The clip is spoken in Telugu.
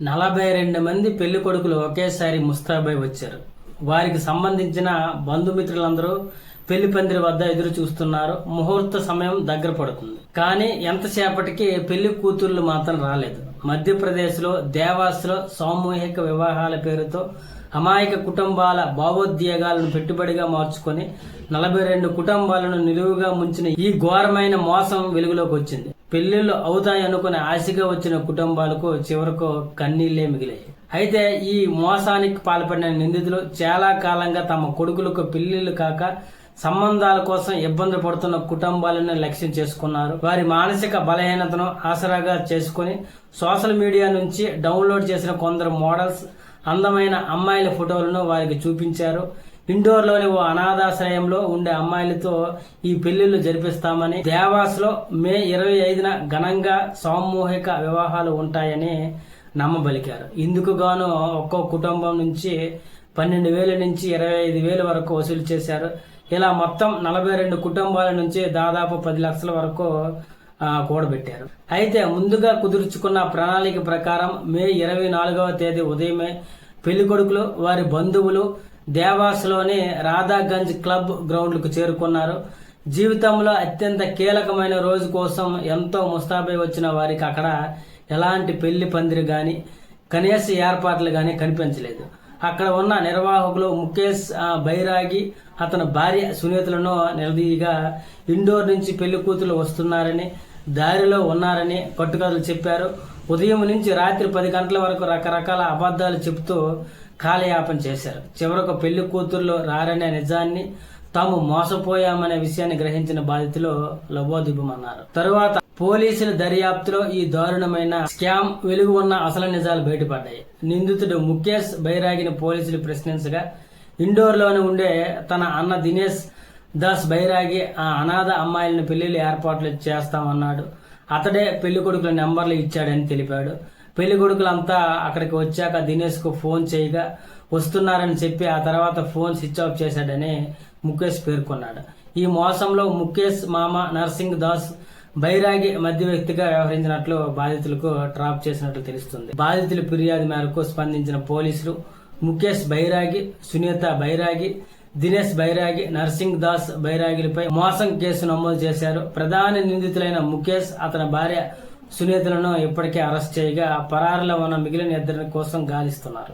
42 మంది పెళ్లి కొడుకులు ఒకేసారి ముస్తాబై వచ్చారు. వారికి సంబంధించిన బంధుమిత్రులందరూ పెళ్లి పందిరి వద్ద ఎదురు చూస్తున్నారు. ముహూర్త సమయం దగ్గర పడుతుంది. కానీ ఎంతసేపటికి పెళ్లి కూతుళ్లు మాత్రం రాలేదు. మధ్యప్రదేశ్లో దేవాస్లో సామూహిక వివాహాల పేరుతో అమాయక కుటుంబాల భావోద్వేగాలను పెట్టుబడిగా మార్చుకొని 42 కుటుంబాలను నిలువుగా ముంచిన ఈ ఘోరమైన మోసం వెలుగులోకి వచ్చింది. పెళ్లిళ్లు అవుతాయనుకుని ఆశగా వచ్చిన కుటుంబాలకు చివరకు కన్నీళ్లే మిగిలాయి. అయితే ఈ మోసానికి పాల్పడిన నిందితులు చాలా కాలంగా తమ కొడుకులకు పెళ్లిళ్లు కాక సంబంధాల కోసం ఇబ్బంది పడుతున్న కుటుంబాలను లక్ష్యం చేసుకున్నారు. వారి మానసిక బలహీనతను ఆసరాగా చేసుకుని సోషల్ మీడియా నుంచి డౌన్లోడ్ చేసిన కొందరు మోడల్స్ అందమైన అమ్మాయిల ఫోటోలను వారికి చూపించారు. ఇండోర్లోని ఓ అనాథాశ్రయంలో ఉండే అమ్మాయిలతో ఈ పెళ్లిళ్లు జరిపిస్తామని, దేవాస్లో మే 25న ఘనంగా సామూహిక వివాహాలు ఉంటాయని నమ్మబలికారు. ఇందుకు గాను ఒక్కో కుటుంబం నుంచి 12,000 నుంచి 25,000 వరకు వసూలు చేశారు. ఇలా మొత్తం 42 కుటుంబాల నుంచి దాదాపు 10 లక్షల వరకు కూడబెట్టారు. అయితే ముందుగా కుదుర్చుకున్న ప్రణాళిక ప్రకారం మే 24వ తేదీ ఉదయమే పెళ్లి కొడుకులు వారి బంధువులు దేవాస్లోని రాధాగంజ్ క్లబ్ గ్రౌండ్లకు చేరుకున్నారు. జీవితంలో అత్యంత కీలకమైన రోజు కోసం ఎంతో ముస్తాబై వచ్చిన వారికి అక్కడ ఎలాంటి పెళ్లి పందిరి గాని కనీస ఏర్పాట్లు గాని కనిపించలేదు. అక్కడ ఉన్న నిర్వాహకులు ముఖేష్ బైరాగి అతని భార్య సునీతలను నిలదీయగా ఇండోర్ నుంచి పెళ్లి కూతురు వస్తున్నారని, దారిలో ఉన్నారని కట్టుకథలు చెప్పారు. ఉదయం నుంచి రాత్రి 10 గంటల వరకు రకరకాల అబద్ధాలు చెబుతూ కాలయాపన చేశారు. చివరకు పెళ్లి కూతుర్లు రారనే నిజాన్ని, తాము మోసపోయామనే విషయాన్ని గ్రహించిన బాధితులు లబోదిబమన్నారు. తరువాత పోలీసుల దర్యాప్తులో ఈ దారుణమైన స్కామ్ వెలుగు ఉన్న అసలు నిజాలు బయటపడ్డాయి. నిందితుడు ముఖేష్ బైరాగిని పోలీసులు ప్రశ్నించగా ఇండోర్లోనే ఉండే తన అన్న దినేష్ దాస్ బైరాగి ఆ అనాథ అమ్మాయిలను పెళ్లిళ్ళు ఏర్పాట్లు చేస్తామన్నాడు. అతడే పెళ్లి కొడుకుల నెంబర్లు ఇచ్చాడని తెలిపాడు. పెళ్లి కొడుకులంతా అక్కడికి వచ్చాక దినేష్ కు ఫోన్ చేయగా వస్తున్నారని చెప్పి ఆ తర్వాత ఫోన్ స్విచ్ ఆఫ్ చేశాడని ముఖేష్ పేర్కొన్నాడు. ఈ మోసంలో ముఖేష్ మామ నర్సింగ్ దాస్ బైరాగి మధ్యవర్తిగా వ్యవహరించినట్లు బాధితులకు ట్రాప్ చేసినట్లు తెలుస్తుంది. బాధితుల ఫిర్యాదు మేరకు స్పందించిన పోలీసులు ముఖేష్ బైరాగి, సునీత బైరాగి, దినేష్ బైరాగి, నర్సింగ్ దాస్ బైరాగిలపై మోసం కేసు నమోదు చేశారు. ప్రధాన నిందితులైన ముఖేష్, అతని భార్య సునీతలను ఇప్పటికే అరెస్ట్ చేయగా పరారులో ఉన్న మిగిలిన 2 కోసం గాలిస్తున్నారు.